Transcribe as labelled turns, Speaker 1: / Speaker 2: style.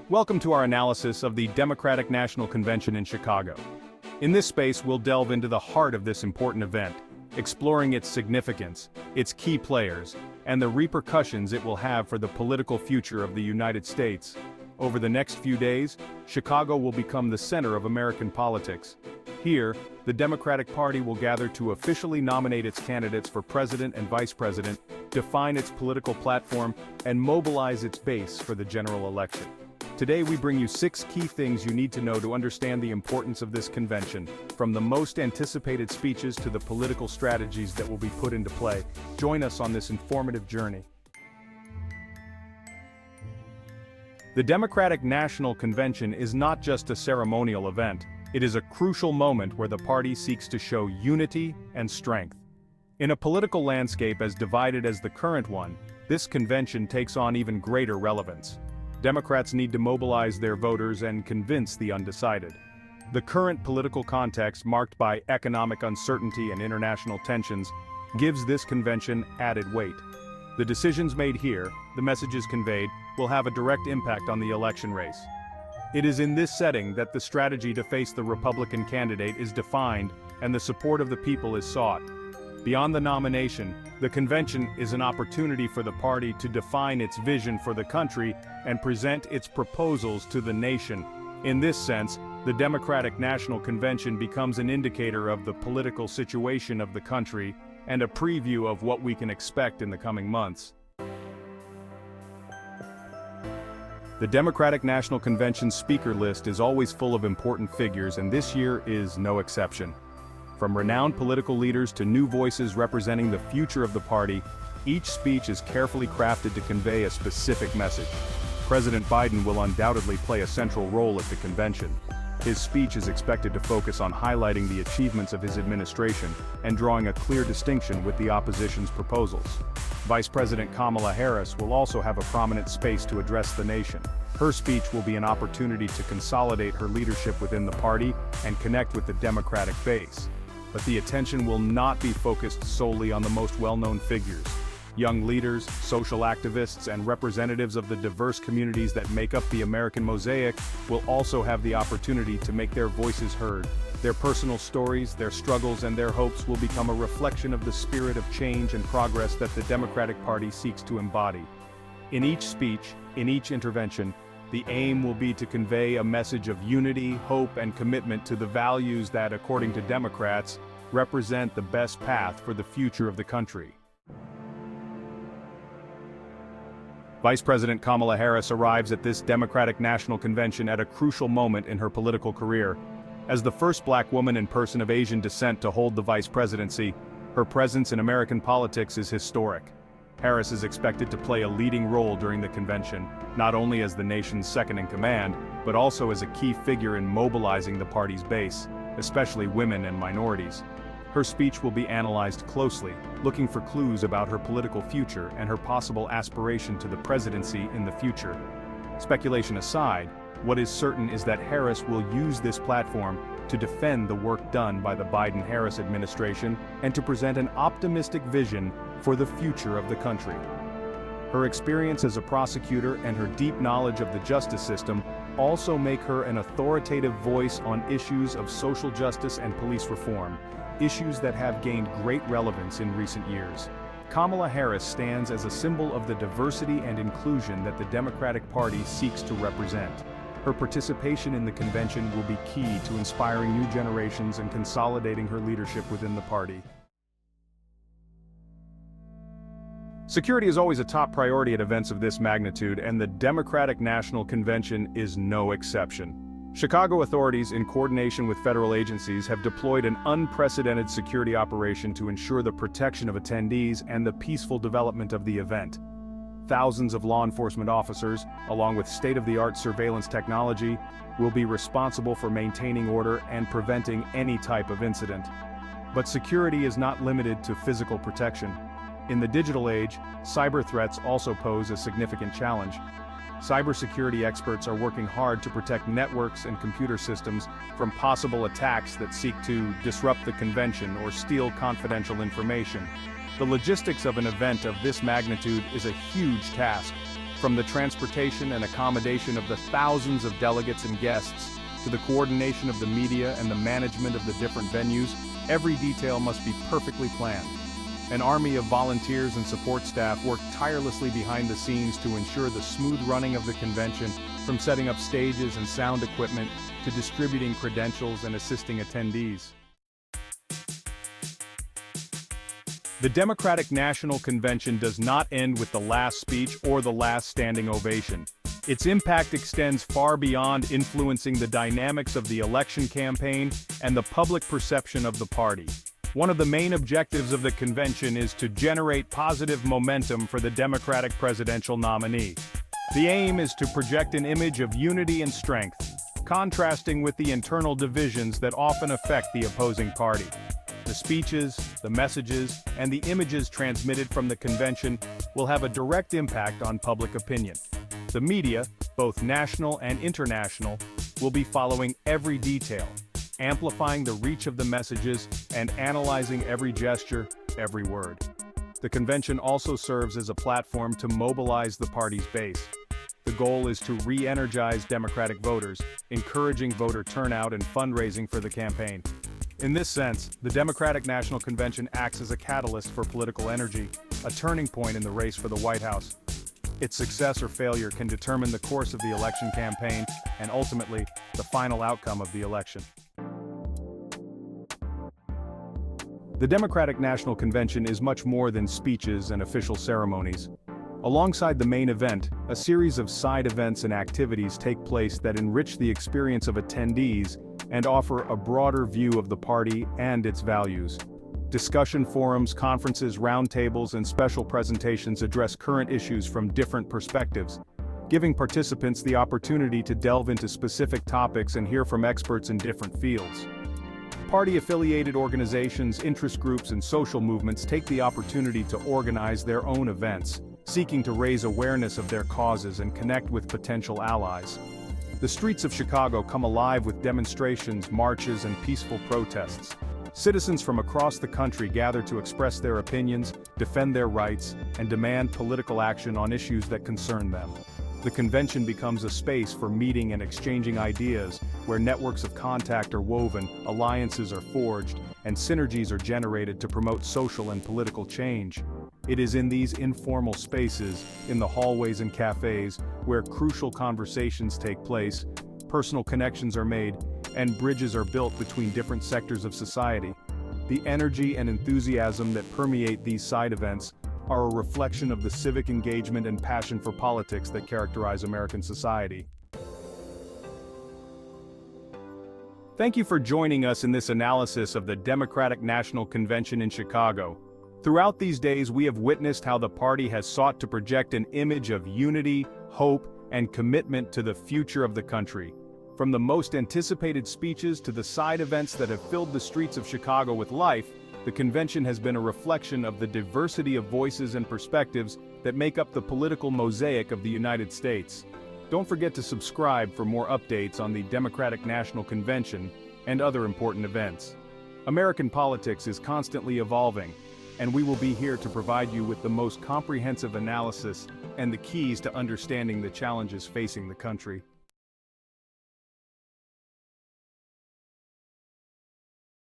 Speaker 1: Welcome to our analysis of the Democratic National Convention in Chicago. In this space, we'll delve into the heart of this important event, exploring its significance, its key players, and the repercussions it will have for the political future of the United States. Over the next few days, Chicago will become the center of American politics. Here, the Democratic Party will gather to officially nominate its candidates for president and vice president, define its political platform, and mobilize its base for the general election. Today we bring you 6 key things you need to know to understand the importance of this convention, from the most anticipated speeches to the political strategies that will be put into play. Join us on this informative journey. The Democratic National Convention is not just a ceremonial event, it is a crucial moment where the party seeks to show unity and strength. In a political landscape as divided as the current one, this convention takes on even greater relevance. Democrats need to mobilize their voters and convince the undecided. The current political context, marked by economic uncertainty and international tensions, gives this convention added weight. The decisions made here, the messages conveyed, will have a direct impact on the election race. It is in this setting that the strategy to face the Republican candidate is defined and the support of the people is sought. Beyond the nomination, the convention is an opportunity for the party to define its vision for the country and present its proposals to the nation. In this sense, the Democratic National Convention becomes an indicator of the political situation of the country and a preview of what we can expect in the coming months. The Democratic National Convention speaker list is always full of important figures, and this year is no exception. From renowned political leaders to new voices representing the future of the party, each speech is carefully crafted to convey a specific message. President Biden will undoubtedly play a central role at the convention. His speech is expected to focus on highlighting the achievements of his administration and drawing a clear distinction with the opposition's proposals. Vice President Kamala Harris will also have a prominent space to address the nation. Her speech will be an opportunity to consolidate her leadership within the party and connect with the Democratic base. But the attention will not be focused solely on the most well-known figures. Young leaders, social activists, and representatives of the diverse communities that make up the American mosaic will also have the opportunity to make their voices heard. Their personal stories, their struggles, and their hopes will become a reflection of the spirit of change and progress that the Democratic Party seeks to embody. In each speech, in each intervention, the aim will be to convey a message of unity, hope, and commitment to the values that, according to Democrats, represent the best path for the future of the country. Vice President Kamala Harris arrives at this Democratic National Convention at a crucial moment in her political career. As the first black woman and person of Asian descent to hold the vice presidency, her presence in American politics is historic. Harris is expected to play a leading role during the convention, not only as the nation's second-in-command, but also as a key figure in mobilizing the party's base, especially women and minorities. Her speech will be analyzed closely, looking for clues about her political future and her possible aspiration to the presidency in the future. Speculation aside, what is certain is that Harris will use this platform to defend the work done by the Biden-Harris administration and to present an optimistic vision for the future of the country. Her experience as a prosecutor and her deep knowledge of the justice system also make her an authoritative voice on issues of social justice and police reform, issues that have gained great relevance in recent years. Kamala Harris stands as a symbol of the diversity and inclusion that the Democratic Party seeks to represent. Her participation in the convention will be key to inspiring new generations and consolidating her leadership within the party. Security is always a top priority at events of this magnitude, and the Democratic National Convention is no exception. Chicago authorities, in coordination with federal agencies, have deployed an unprecedented security operation to ensure the protection of attendees and the peaceful development of the event. Thousands of law enforcement officers, along with state-of-the-art surveillance technology, will be responsible for maintaining order and preventing any type of incident. But security is not limited to physical protection. In the digital age, cyber threats also pose a significant challenge. Cybersecurity experts are working hard to protect networks and computer systems from possible attacks that seek to disrupt the convention or steal confidential information. The logistics of an event of this magnitude is a huge task. From the transportation and accommodation of the thousands of delegates and guests, to the coordination of the media and the management of the different venues, every detail must be perfectly planned. An army of volunteers and support staff work tirelessly behind the scenes to ensure the smooth running of the convention, from setting up stages and sound equipment to distributing credentials and assisting attendees. The Democratic National Convention does not end with the last speech or the last standing ovation. Its impact extends far beyond influencing the dynamics of the election campaign and the public perception of the party. One of the main objectives of the convention is to generate positive momentum for the Democratic presidential nominee. The aim is to project an image of unity and strength, contrasting with the internal divisions that often affect the opposing party. The speeches, the messages, and the images transmitted from the convention will have a direct impact on public opinion. The media, both national and international, will be following every detail, amplifying the reach of the messages and analyzing every gesture, every word. The convention also serves as a platform to mobilize the party's base. The goal is to re-energize Democratic voters, encouraging voter turnout and fundraising for the campaign. In this sense, the Democratic National Convention acts as a catalyst for political energy, a turning point in the race for the White House. Its success or failure can determine the course of the election campaign and ultimately, the final outcome of the election. The Democratic National Convention is much more than speeches and official ceremonies. Alongside the main event, a series of side events and activities take place that enrich the experience of attendees and offer a broader view of the party and its values. Discussion forums, conferences, roundtables, and special presentations address current issues from different perspectives, giving participants the opportunity to delve into specific topics and hear from experts in different fields. Party-affiliated organizations, interest groups, and social movements take the opportunity to organize their own events, seeking to raise awareness of their causes and connect with potential allies. The streets of Chicago come alive with demonstrations, marches, and peaceful protests. Citizens from across the country gather to express their opinions, defend their rights, and demand political action on issues that concern them. The convention becomes a space for meeting and exchanging ideas, where networks of contact are woven, alliances are forged, and synergies are generated to promote social and political change. It is in these informal spaces, in the hallways and cafes, where crucial conversations take place, personal connections are made, and bridges are built between different sectors of society. The energy and enthusiasm that permeate these side events are a reflection of the civic engagement and passion for politics that characterize American society. Thank you for joining us in this analysis of the Democratic National Convention in Chicago. Throughout these days, we have witnessed how the party has sought to project an image of unity, hope, and commitment to the future of the country. From the most anticipated speeches to the side events that have filled the streets of Chicago with life, the convention has been a reflection of the diversity of voices and perspectives that make up the political mosaic of the United States. Don't forget to subscribe for more updates on the Democratic National Convention and other important events. American politics is constantly evolving, and we will be here to provide you with the most comprehensive analysis and the keys to understanding the challenges facing the country.